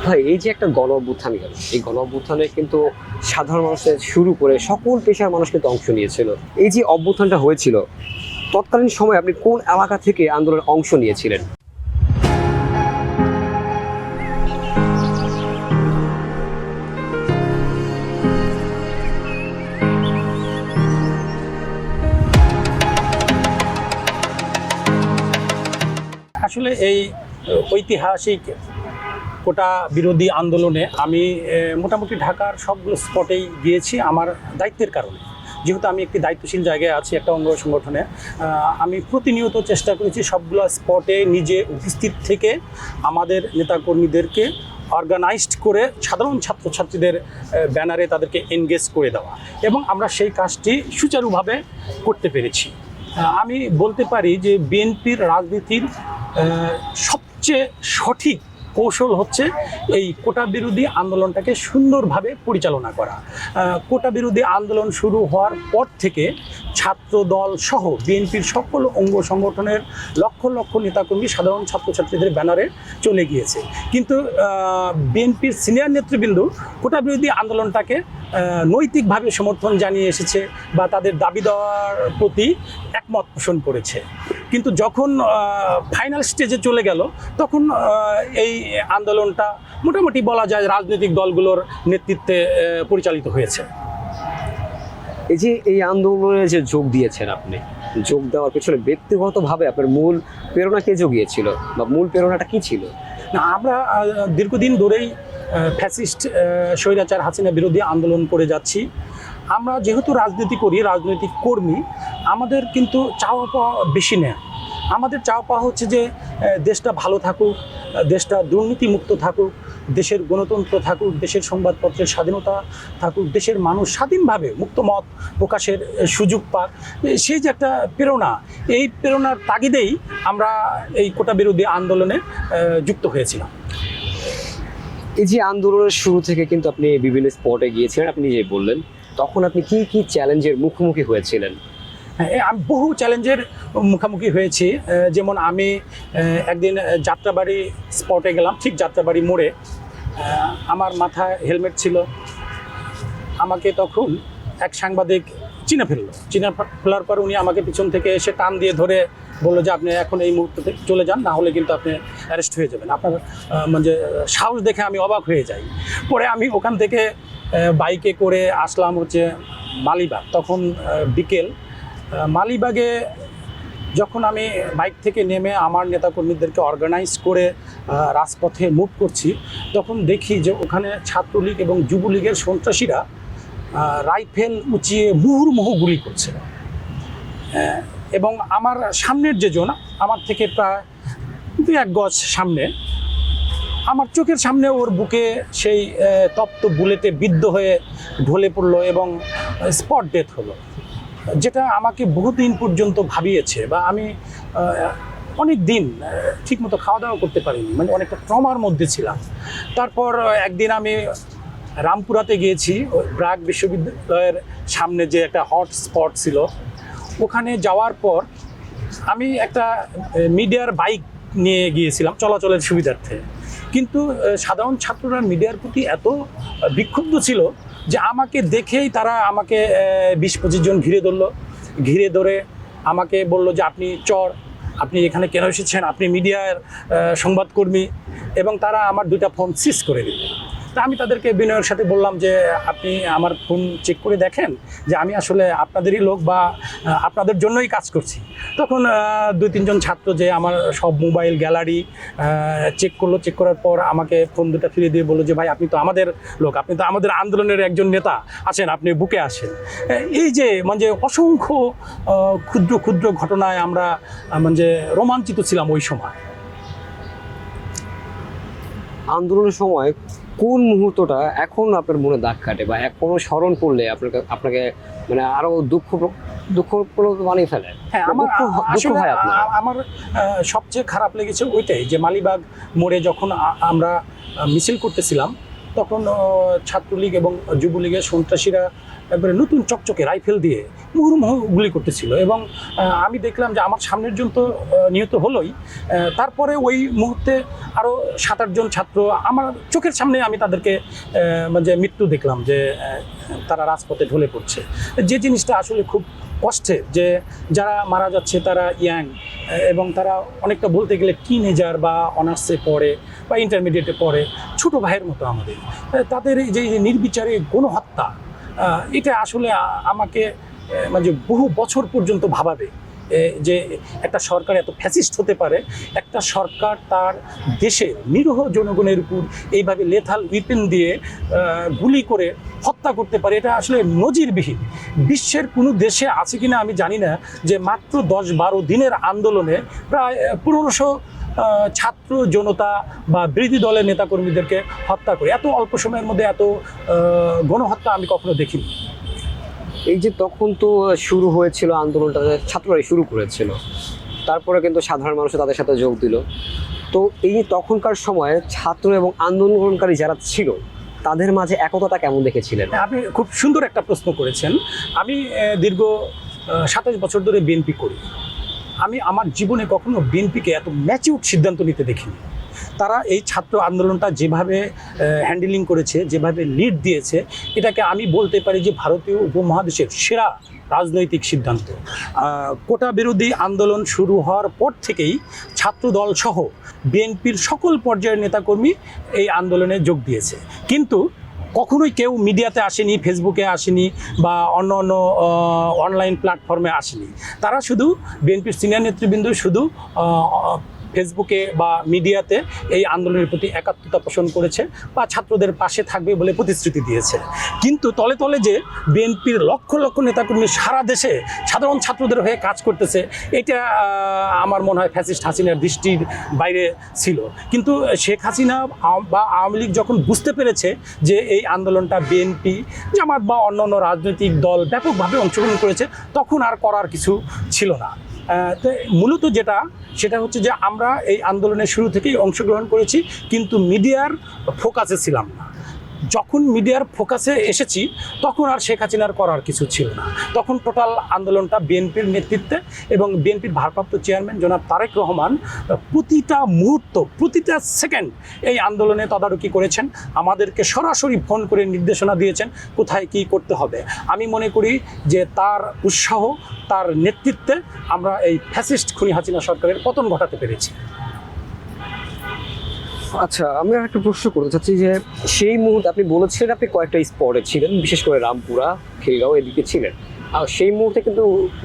ভাই, এই যে একটা গণ অভ্যুত্থান গেল, এই গণ অভ্যুত্থানে কিন্তু সাধারণ মানুষের শুরু করে সকল পেশার মানুষ কিন্তু অংশ নিয়েছিল। এই যে অভ্যুত্থানটা হয়েছিল, তৎকালীন সময়ে আপনি কোন এলাকা থেকে আন্দোলনে অংশ নিয়েছিলেন? আসলে এই ঐতিহাসিক কোটা বিরোধী আন্দোলনে আমি মোটামুটি ঢাকার সবগুলো স্পটেই গিয়েছি আমার দায়িত্বের কারণে। যেহেতু আমি একটি দায়িত্বশীল জায়গায় আছি একটা অঙ্গ সংগঠনে, আমি প্রতিনিয়ত চেষ্টা করেছি সবগুলো স্পটে নিজে উপস্থিত থেকে আমাদের নেতাকর্মীদেরকে অর্গানাইজড করে সাধারণ ছাত্রছাত্রীদের ব্যানারে তাদেরকে এনগেজ করে দেওয়া, এবং আমরা সেই কাজটি সুচারুভাবে করতে পেরেছি। আমি বলতে পারি যে বিএনপির রাজনীতির সবচেয়ে সঠিক কৌশল হচ্ছে এই কোটা বিরোধী আন্দোলনটাকে সুন্দরভাবে পরিচালনা করা। কোটা বিরোধী আন্দোলন শুরু হওয়ার পর থেকে ছাত্র দল সহ বিএনপির সকল অঙ্গ সংগঠনের লক্ষ লক্ষ নেতাকর্মী সাধারণ ছাত্রছাত্রীদের ব্যানারে চলে গিয়েছে, কিন্তু বিএনপির সিনিয়র নেতৃবৃন্দ কোটা বিরোধী আন্দোলনটাকে নৈতিকভাবে সমর্থন জানিয়ে এসেছে বা তাদের দাবি দেওয়ার প্রতি একমত পোষণ করেছে। কিন্তু যখন ফাইনাল স্টেজে চলে গেল তখন এই আন্দোলনটা মোটামুটি বলা যায় রাজনৈতিক দলগুলোর নেতৃত্বে পরিচালিত হয়েছে। এই যে এই আন্দোলনে যে যোগ দিয়েছেন, আপনি যোগ দেওয়ার পেছনে ব্যক্তিগতভাবে আপনার মূল প্রেরণা কে জগিয়েছিল বা মূল প্রেরণাটা কি ছিল? না, আমরা দীর্ঘদিন ধরেই ফ্যাসিস্ট স্বৈরাচার হাসিনা বিরোধী আন্দোলন করে যাচ্ছি। আমরা যেহেতু রাজনীতি করি, রাজনৈতিক কর্মী, আমাদের কিন্তু চাওয়া পাওয়া বেশি নেই। আমাদের চাওয়া পাওয়া হচ্ছে যে দেশটা ভালো থাকুক, দেশটা দুর্নীতিমুক্ত থাকুক, দেশের গণতন্ত্র থাকুক, দেশের সংবাদপত্রের স্বাধীনতা থাকুক, দেশের মানুষ স্বাধীনভাবে মুক্ত মত প্রকাশের সুযোগ পাক। সেই যে একটা প্রেরণা, এই প্রেরণার তাগিদেই আমরা এই কোটা বিরোধী আন্দোলনে যুক্ত হয়েছিলাম। এই যে আন্দোলনের শুরু থেকে কিন্তু আপনি বিভিন্ন স্পটে গিয়েছিলেন, আপনি যে বললেন, তখন আপনি কি কি চ্যালেঞ্জের মুখোমুখি হয়েছিলেন? আমি বহু চ্যালেঞ্জের মুখোমুখি হয়েছি। যেমন আমি একদিন যাত্রাবাড়ি স্পটে গেলাম, ঠিক যাত্রাবাড়ি মোড়ে। আমার মাথায় হেলমেট ছিল, আমাকে তখন এক সাংবাদিক চিনে ফেলার পর উনি আমাকে পিছন থেকে এসে টান দিয়ে ধরে বললো যে আপনি এখন এই মুহূর্তে চলে যান, না হলে কিন্তু আপনি অ্যারেস্ট হয়ে যাবেন। আপনার মানে সাহস দেখে আমি অবাক হয়ে যাই। পরে আমি ওখান থেকে বাইকে করে আসলাম হচ্ছে মালিবাগ। তখন বিকেল। মালিবাগে যখন আমি বাইক থেকে নেমে আমার নেতাকর্মীদেরকে অর্গানাইজ করে রাজপথে মুভ করছি, তখন দেখি যে ওখানে ছাত্রলীগ এবং যুবলীগের সন্ত্রাসীরা রাইফেল উঁচিয়ে মুহুর্মুহু গুলি করছে। এবং আমার সামনের যে জন, আমার থেকে প্রায় 2-1 গজ সামনে, আমার চোখের সামনে ওর বুকে সেই তপ্ত বুলেটে বিদ্ধ হয়ে ঢলে পড়লো এবং স্পট ডেথ হলো, যেটা আমাকে বহুদিন পর্যন্ত ভাবিয়েছে। বা আমি অনেক দিন ঠিকমতো খাওয়া দাওয়া করতে পারিনি, মানে অনেকটা ট্রমার মধ্যে ছিলাম। তারপর একদিন আমি রামপুরাতে গিয়েছি, ব্র্যাক বিশ্ববিদ্যালয়ের সামনে যে একটা হট স্পট ছিল, ওখানে যাওয়ার পর আমি একটা মিডিয়ার বাইক নিয়ে গিয়েছিলাম চলাচলের সুবিধার্থে। কিন্তু সাধারণ ছাত্ররা মিডিয়ার প্রতি এত বিক্ষুব্ধ ছিল যে আমাকে দেখেই তারা আমাকে 20-25 জন ঘিরে ধরে আমাকে বলল যে আপনি চোর, আপনি এখানে কেন এসেছেন, আপনি মিডিয়ার সংবাদকর্মী, এবং তারা আমার 2টা ফোন সিজ করে দিল। তা আমি তাদেরকে বিনয়ের সাথে বললাম যে আপনি আমার ফোন চেক করে দেখেন যে আমি আসলে আপনাদেরই লোক বা আপনাদের জন্যই কাজ করছি। তখন 2-3 জন ছাত্র যে আমার সব মোবাইল গ্যালারি চেক করলো, চেক করার পর আমাকে ফোন 2টা ফিরিয়ে দিয়ে বললো যে ভাই আপনি তো আমাদের লোক, আপনি তো আমাদের আন্দোলনের একজন নেতা, আসেন আপনি বুকে আসেন। এই যে মানে অসংখ্য ক্ষুদ্র ক্ষুদ্র ঘটনায় আমরা মানে রোমাঞ্চিত ছিলাম ওই সময়। আন্দোলনের সময় কোন মুহূর্তটা এখন আপনার মনে দাগ কাটে বা কোনো স্মরণ করলে আপনাকে মানে আরো দুঃখ বানিয়ে ফেলে? হ্যাঁ, আমার সবচেয়ে খারাপ লেগেছে ওইটাই যে মালিবাগ মোড়ে যখন আমরা মিছিল করতেছিলাম, তখন ছাত্রলীগ এবং যুবলীগের সন্ত্রাসীরা একবারে নতুন চকচকে রাইফেল দিয়ে মুহুর্মুহু গুলি করতেছিল, এবং আমি দেখলাম যে আমার সামনের জন তো নিহত হলোই, তারপরে ওই মুহূর্তে আরও 7-8 জন ছাত্র আমার চোখের সামনে আমি তাদেরকে মানে মৃত্যু দেখলাম, যে তারা রাজপথে ঢলে পড়ছে। যে জিনিসটা আসলে খুব কষ্টের, যে যারা মারা যাচ্ছে তারা ইয়াং, এবং তারা অনেকটা বলতে গেলে টিনেজার বা অনার্সে পড়ে বা ইন্টারমিডিয়েটে পড়ে, ছোটো ভাইয়ের মতো আমাদের। তাদের এই যে নির্বিচারে গণহত্যা, এটা আসলে আমাকে মানে বহু বছর পর্যন্ত ভাবাবে যে একটা সরকার এত ফ্যাসিস্ট হতে পারে, একটা সরকার তার দেশের নিরীহ জনগণের উপর এইভাবে লেথাল উইপেন দিয়ে গুলি করে হত্যা করতে পারে। এটা আসলে নজিরবিহীন। বিশ্বের কোনো দেশে আছে কিনা আমি জানি না, যে মাত্র 10-12 দিনের আন্দোলনে প্রায় 1500 ছাত্র জনতা বা বিরোধী দলের নেতাকর্মীদেরকে হত্যা করে। এত অল্প সময়ের মধ্যে এত গণহত্যা আমি কখনো দেখিনি। এই যে তখন তো শুরু হয়েছিল আন্দোলনটা, ছাত্ররাই শুরু করেছিল, তারপরে কিন্তু সাধারণ মানুষ তাদের সাথে যোগ দিল। তো এই তখনকার সময়ে ছাত্র এবং আন্দোলনকারী যারা ছিল তাদের মাঝে একতাটা কেমন দেখেছিলেন? আপনি খুব সুন্দর একটা প্রশ্ন করেছেন। আমি দীর্ঘ 27 বছর ধরে বিএনপি করি। আমি আমার জীবনে কখনো বিএনপিকে এত ম্যাচিউর সিদ্ধান্ত নিতে দেখিনি। তারা এই ছাত্র আন্দোলনটা যেভাবে হ্যান্ডেলিং করেছে, যেভাবে লিড দিয়েছে, এটাকে আমি বলতে পারি যে ভারতীয় উপমহাদেশের সেরা রাজনৈতিক সিদ্ধান্ত। কোটা বিরোধী আন্দোলন শুরু হওয়ার পর থেকেই ছাত্রদল সহ বিএনপির সকল পর্যায়ের নেতাকর্মী এই আন্দোলনে যোগ দিয়েছে, কিন্তু কখনোই কেউ মিডিয়াতে আসেনি, ফেসবুকে আসেনি বা অন্য অন্য অনলাইন প্ল্যাটফর্মে আসেনি। তারা শুধু বিএনপির সিনিয়র নেতৃবৃন্দ শুধু ফেসবুকে বা মিডিয়াতে এই আন্দোলনের প্রতি একাত্মতা পোষণ করেছে বা ছাত্রদের পাশে থাকবে বলে প্রতিশ্রুতি দিয়েছে। কিন্তু তলে তলে যে বিএনপির লক্ষ লক্ষ নেতাকর্মী সারা দেশে সাধারণ ছাত্রদের হয়ে কাজ করতেছে, এটা আমার মনে হয় ফ্যাসিস্ট হাসিনার দৃষ্টির বাইরে ছিল। কিন্তু শেখ হাসিনা বা আওয়ামী লীগ যখন বুঝতে পেরেছে যে এই আন্দোলনটা বিএনপি, জামাত বা অন্যান্য রাজনৈতিক দল ব্যাপকভাবে অংশগ্রহণ করেছে, তখন আর করার কিছু ছিল না। তো মূলত সেটা হচ্ছে যে আমরা এই আন্দোলনের শুরু থেকেই অংশগ্রহণ করেছি, কিন্তু মিডিয়ার ফোকাসে ছিলাম না। যখন মিডিয়ার ফোকাসে এসেছি তখন আর শেখ হাসিনার করার কিছু ছিল না। তখন টোটাল আন্দোলনটা বিএনপির নেতৃত্বে এবং বিএনপির ভারপ্রাপ্ত চেয়ারম্যান জনাব তারেক রহমান প্রতিটা মুহূর্ত, প্রতিটা সেকেন্ড এই আন্দোলনে তদারকি করেছেন, আমাদেরকে সরাসরি ফোন করে নির্দেশনা দিয়েছেন কোথায় কী করতে হবে। আমি মনে করি যে তার উৎসাহ, তার নেতৃত্বে আমরা এই ফ্যাসিস্ট খুনি হাসিনা সরকারের পতন ঘটাতে পেরেছি। আচ্ছা, আমি আর একটা প্রশ্ন করতে চাচ্ছি যে সেই মুহূর্তে আপনি বলেছিলেন আপনি কয়েকটা স্পটে ছিলেন, বিশেষ করে রামপুরা, খিলগাঁও এদিকে ছিলেন, আর সেই মুহূর্তে কিন্তু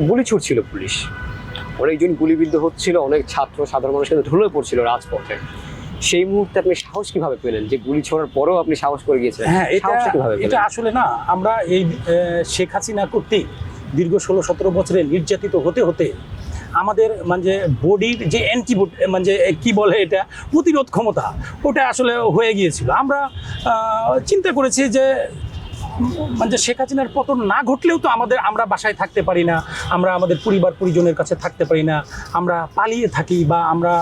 গুলি ছুটছিল পুলিশ, অনেকজন গুলিবিদ্ধ হচ্ছিল, অনেক ছাত্র সাধারণ মানুষ কিন্তু ঢলে পড়ছিল রাজপথে। সেই মুহূর্তে আপনি সাহস কিভাবে পেলেন যে গুলি ছোড়ার পরেও আপনি সাহস করে গিয়েছিলেন? হ্যাঁ, এটা আসলে না, আমরা এই শেখ হাসিনা কর্তৃক দীর্ঘ 16-17 বছরে নির্যাতিত হতে হতে আমাদের মানে বডির যে অ্যান্টিবডি মানে কি বলে এটা প্রতিরোধ ক্ষমতা, ওটা আসলে হয়ে গিয়েছিল। আমরা চিন্তা করেছি যে মানে শেখ হাসিনার পতন না ঘটলেও তো আমরা বাসায় থাকতে পারি না, আমরা আমাদের পরিবার পরিজনের কাছে থাকতে পারি না, আমরা পালিয়ে থাকি বা আমরা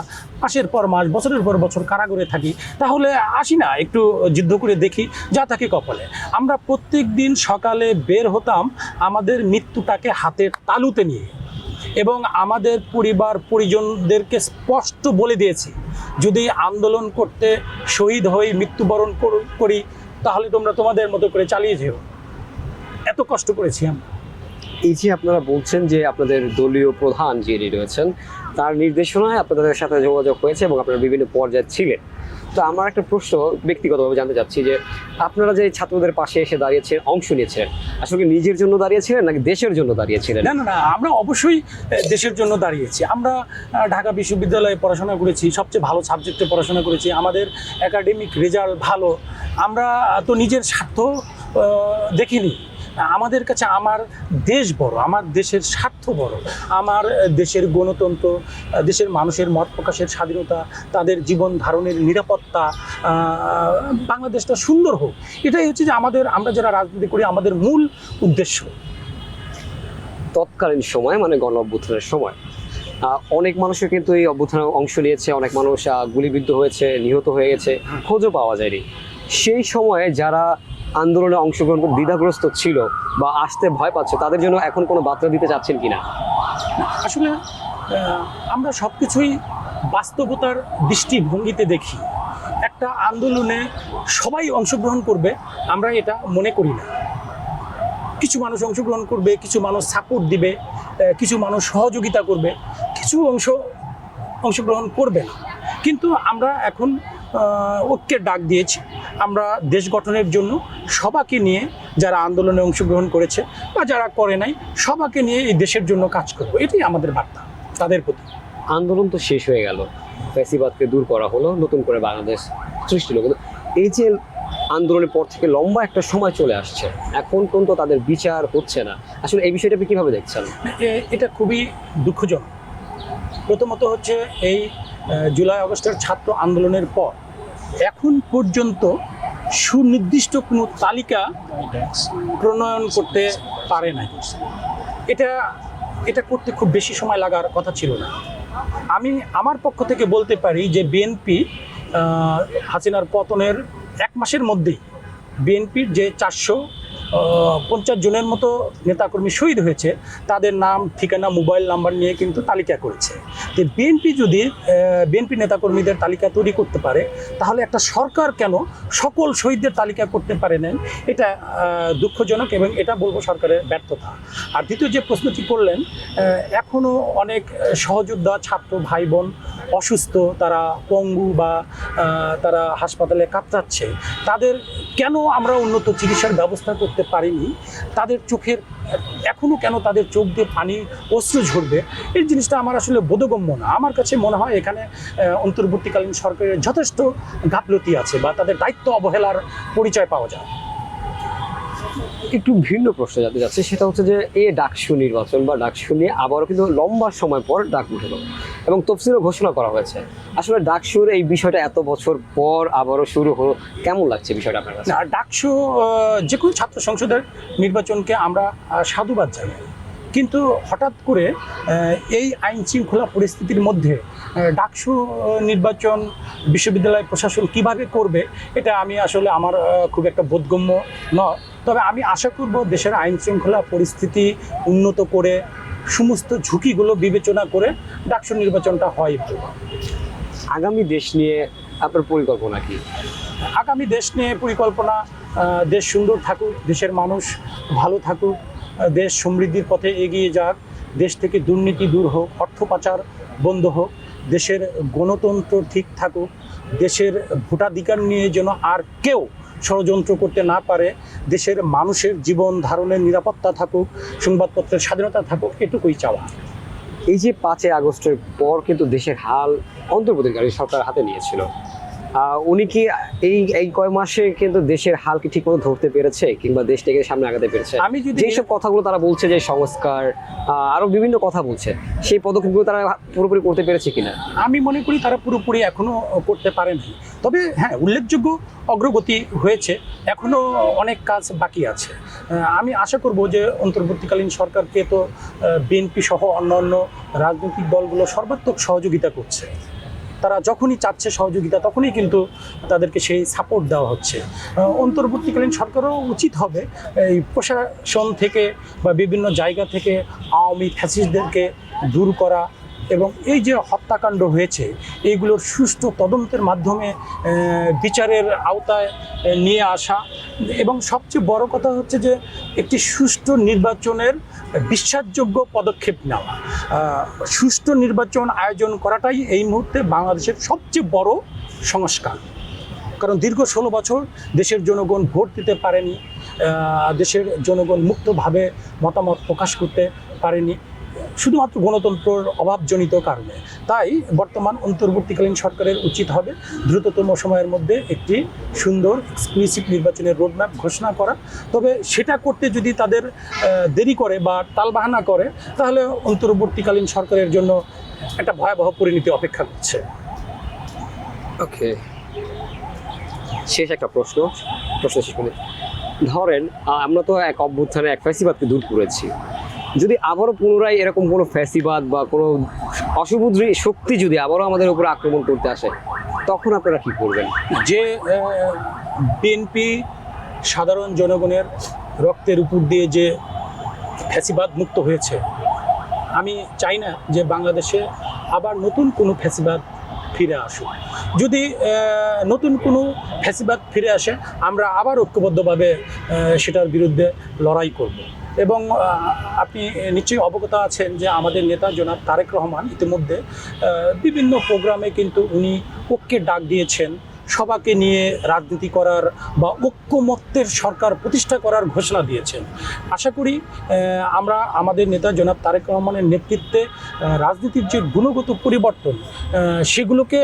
মাসের পর মাস, বছরের পর বছর কারাগারে থাকি, তাহলে আসি না একটু যুদ্ধ করে দেখি যা থাকে কপালে। আমরা প্রত্যেক দিন সকালে বের হতাম আমাদের মৃত্যুটাকে হাতের তালুতে নিয়ে, এবং আমাদের পরিবার পরিজনদেরকে স্পষ্ট বলে দিয়েছি যদি আন্দোলন করতে শহীদ হয়ে মৃত্যুবরণ করি তাহলে তোমরা তোমাদের মতো করে চালিয়ে যেও। এত কষ্ট করেছি আমরা। এই যে আপনারা বলছেন যে আপনাদের দলীয় প্রধান যিনি রয়েছেন তার নির্দেশনায় আপনাদের সাথে যোগাযোগ হয়েছে এবং আপনারা বিভিন্ন পর্যায়ে ছিলেন, তো আমার একটা প্রশ্ন ব্যক্তিগতভাবে জানতে চাচ্ছি যে আপনারা যে ছাত্রদের পাশে এসে দাঁড়িয়েছেন, অংশ নিয়েছিলেন, আসলে নিজের জন্য দাঁড়িয়েছিলেন নাকি দেশের জন্য দাঁড়িয়েছিলেন? না না না, আমরা অবশ্যই দেশের জন্য দাঁড়িয়েছি। আমরা ঢাকা বিশ্ববিদ্যালয়ে পড়াশোনা করেছি, সবচেয়ে ভালো সাবজেক্টে পড়াশোনা করেছি, আমাদের একাডেমিক রেজাল্ট ভালো। আমরা তো নিজের স্বার্থ দেখিনি, আমাদের কাছে আমার দেশ বড়, আমার দেশের স্বার্থ বড়, আমার দেশের গণতন্ত্র, দেশের মানুষের মত প্রকাশের স্বাধীনতা, তাদের জীবন ধারণের নিরাপত্তা, বাংলাদেশটা সুন্দর হোক, এটাই হচ্ছে যে আমরা যারা রাজনীতি করি আমাদের মূল উদ্দেশ্য। তৎকালীন সময় মানে গণ অভ্যুত্থানের সময় অনেক মানুষের কিন্তু এই অভ্যুত্থানে অংশ নিয়েছে, অনেক মানুষ গুলিবিদ্ধ হয়েছে, নিহত হয়ে গেছে, খোঁজও পাওয়া যায়নি। সেই সময়ে যারা আন্দোলনে অংশগ্রহণ করে দ্বিধাগ্রস্ত ছিল বা আসতে ভয় পাচ্ছে, তাদের জন্য এখন কোনো বার্তা দিতে চাচ্ছেন কিনা? আসলে আমরা সব কিছুই বাস্তবতার দৃষ্টিভঙ্গিতে দেখি। একটা আন্দোলনে সবাই অংশগ্রহণ করবে আমরা এটা মনে করি না। কিছু মানুষ অংশগ্রহণ করবে, কিছু মানুষ সাপোর্ট দিবে, কিছু মানুষ সহযোগিতা করবে, কিছু অংশগ্রহণ করবে না। কিন্তু আমরা এখন ঐক্যের ডাক দিয়েছি। আমরা দেশ গঠনের জন্য সবাইকে নিয়ে, যারা আন্দোলনে অংশগ্রহণ করেছে বা যারা করে নাই, সবাইকে নিয়ে এই দেশের জন্য কাজ করব, এটাই আমাদের বার্তা তাদের প্রতি। আন্দোলন তো শেষ হয়ে গেল, ফ্যাসিবাদকে দূর করা হলো, নতুন করে বাংলাদেশ সৃষ্টি হলো, কিন্তু এই যে আন্দোলনের পর থেকে লম্বা একটা সময় চলে আসছে, এখন পর্যন্ত তাদের বিচার হচ্ছে না, আসলে এই বিষয়টা আপনি কীভাবে দেখছেন? এটা খুবই দুঃখজনক। প্রথমত হচ্ছে এই জুলাই আগস্টের ছাত্র আন্দোলনের পর এখন পর্যন্ত সুনির্দিষ্ট কোনো তালিকা প্রণয়ন করতে পারে নাই। এটা করতে খুব বেশি সময় লাগার কথা ছিল না। আমি আমার পক্ষ থেকে বলতে পারি যে বিএনপি হাসিনার পতনের 1 মাসের মধ্যেই বিএনপির যে 450 জনের মতো নেতাকর্মী শহীদ হয়েছে, তাদের নাম, ঠিকানা, মোবাইল নাম্বার নিয়ে কিন্তু তালিকা করেছে। তো বিএনপি নেতাকর্মীদের তালিকা তৈরি করতে পারে, তাহলে একটা সরকার কেন সকল শহীদদের তালিকা করতে পারে না? এটা দুঃখজনক এবং এটা বলবো সরকারের ব্যর্থতা। আর দ্বিতীয় যে প্রশ্নটি করলেন, এখনও অনেক সহযোদ্ধা ছাত্র ভাই বোন অসুস্থ, তারা পঙ্গু বা তারা হাসপাতালে কাতরাচ্ছে। তাদের কেন আমরা উন্নত চিকিৎসার ব্যবস্থা করতে পারিনি? তাদের চোখের এখনও কেন তাদের চোখ দিয়ে পানি, অশ্রু ঝরবে? এই জিনিসটা আমার আসলে বোধগম্য না। আমার কাছে মনে হয় এখানে অন্তর্বর্তীকালীন সরকারের যথেষ্ট গাফলতি আছে বা তাদের দায়িত্ব অবহেলার পরিচয় পাওয়া যায়। একটু ভিন্ন প্রশ্ন জানতে যাচ্ছে, সেটা হচ্ছে যে এই ডাকসু নির্বাচন বা ডাকসু নিয়ে আবারও কিন্তু লম্বা সময় পর ডাক উঠলো এবং তফসিলও ঘোষণা করা হয়েছে। আসলে ডাকসুর এই বিষয়টা এত বছর পর আবারও শুরু হলো, কেমন লাগছে বিষয়টা আপনার কাছে? ডাকসু যে কোনো ছাত্র সংসদের নির্বাচনকে আমরা সাধুবাদ জানাই, কিন্তু হঠাৎ করে এই আইন শৃঙ্খলা পরিস্থিতির মধ্যে ডাকসু নির্বাচন বিশ্ববিদ্যালয় প্রশাসন কিভাবে করবে, এটা আমি আসলে আমার খুব একটা বোধগম্য নয়। তবে আমি আশা করব দেশের আইন শৃঙ্খলা পরিস্থিতি উন্নত করে, সমস্ত ঝুঁকিগুলো বিবেচনা করে ডাকসু নির্বাচনটা হয় ভালো। আগামী দেশ নিয়ে আপনার পরিকল্পনা কি? আগামী দেশ নিয়ে পরিকল্পনা, দেশ সুন্দর থাকুক, দেশের মানুষ ভালো থাকুক, দেশ সমৃদ্ধির পথে এগিয়ে যাক, দেশ থেকে দুর্নীতি দূর হোক, অর্থ পাচার বন্ধ হোক, দেশের গণতন্ত্র ঠিক থাকুক, দেশের ভোটাধিকার নিয়ে যেন আর কেউ ষড়যন্ত্র করতে না পারে, দেশের মানুষের জীবন ধারণের নিরাপত্তা থাকুক, সংবাদপত্রের স্বাধীনতা থাকুক, এটুকুই চাওয়া। এই যে 5 আগস্টের পর কিন্তু দেশের হাল অন্তর্বর্তীকালীন সরকার হাতে নিয়েছিল, উনি কি এই কয় মাসে কিন্তু দেশের হাল কি ঠিকমতো ধরতে পেরেছে কিংবা দেশটাকে সামনে আগাতে পেরেছে? আমি যদি যেসব কথাগুলো তারা বলছে যে সংস্কার, আরো বিভিন্ন কথা বলছে, সেই পদক্ষেপগুলো তারা পুরোপুরি করতে পেরেছে কিনা? আমি মনে করি তারা পুরোপুরি এখনো করতে পারেনি। তবে হ্যাঁ, উল্লেখযোগ্য অগ্রগতি হয়েছে, এখনো অনেক কাজ বাকি আছে। আমি আশা করব যে অন্তর্বর্তীকালীন সরকারকে তো বিএনপি সহ অন্যান্য রাজনৈতিক দলগুলো সর্বাত্মক সহযোগিতা করছে। তারা যখনই চাচ্ছে সহযোগিতা, তখনই কিন্তু তাদেরকে সেই সাপোর্ট দেওয়া হচ্ছে। অন্তর্বর্তীকালীন সরকারও উচিত হবে এই প্রশাসন থেকে বা বিভিন্ন জায়গা থেকে আওয়ামী ফ্যাসিস্টদেরকে দূর করা এবং এই যে হত্যাকাণ্ড হয়েছে এইগুলোর সুষ্ঠু তদন্তের মাধ্যমে বিচারের আওতায় নিয়ে আসা এবং সবচেয়ে বড় কথা হচ্ছে যে একটি সুষ্ঠু নির্বাচনের বিশ্বাসযোগ্য পদক্ষেপ নেওয়া। সুষ্ঠু নির্বাচন আয়োজন করাটাই এই মুহূর্তে বাংলাদেশের সবচেয়ে বড় সংস্কার। কারণ দীর্ঘ 16 বছর দেশের জনগণ ভোট দিতে পারেনি, দেশের জনগণ মুক্তভাবে মতামত প্রকাশ করতে পারেনি, শুধুমাত্র গণতন্ত্রের অভাবজনিত কারণে। তাই বর্তমান অন্তর্বর্তীকালীন সরকারের উচিত হবে দ্রুততম সময়ের মধ্যে একটি সুন্দর এক্সক্লুসিভ নির্বাচনের রোডম্যাপ ঘোষণা করা। তবে সেটা করতে যদি তাদের দেরি করে বা টালবাহানা করে, তাহলে অন্তর্বর্তীকালীন সরকারের জন্য একটা ভয়াবহ পরিণতি অপেক্ষা করছে। ওকে, শেষ একটা প্রশ্ন শেষ করে ধরেন, আমরা তো এক অভ্যুত্থানে এক ফ্যাসিবাদকে দূর করেছি, যদি আবারও পুনরায় এরকম কোনো ফ্যাসিবাদ বা কোনো অশুভ শক্তি যদি আবারও আমাদের উপর আক্রমণ করতে আসে, তখন আপনারা কি করবেন? যে বিএনপি সাধারণ জনগণের রক্তের উপর দিয়ে যে ফ্যাসিবাদ মুক্ত হয়েছে, আমি চাই না যে বাংলাদেশে আবার নতুন কোনো ফ্যাসিবাদ ফিরে আসুক। যদি নতুন কোনো ফ্যাসিবাদ ফিরে আসে, আমরা আবার ঐক্যবদ্ধভাবে সেটার বিরুদ্ধে লড়াই করব। এবং আপনি নিশ্চয়ই অবগত আছেন যে আমাদের নেতা জনাব তারেক রহমান ইতিমধ্যে বিভিন্ন প্রোগ্রামে কিন্তু উনি ঐক্যের ডাক দিয়েছেন, সবাইকে নিয়ে রাজনীতি করার বা ঐক্যমত্যের সরকার প্রতিষ্ঠা করার ঘোষণা দিয়েছেন। আশা করি আমরা আমাদের নেতা জনাব তারেক রহমানের নেতৃত্বে রাজনীতির যে গুণগত পরিবর্তন সেগুলোকে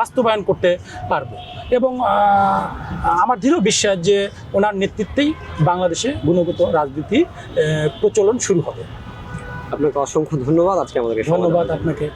বাস্তবায়ন করতে পারব। এবং আমার দৃঢ় বিশ্বাস যে ওনার নেতৃত্বেই বাংলাদেশে গুণগত রাজনীতি প্রচলন শুরু হবে। আপনাকে অসংখ্য ধন্যবাদ আজকে আমাদেরকে সময় দেওয়ার ধন্যবাদ জন্য। আপনাকে।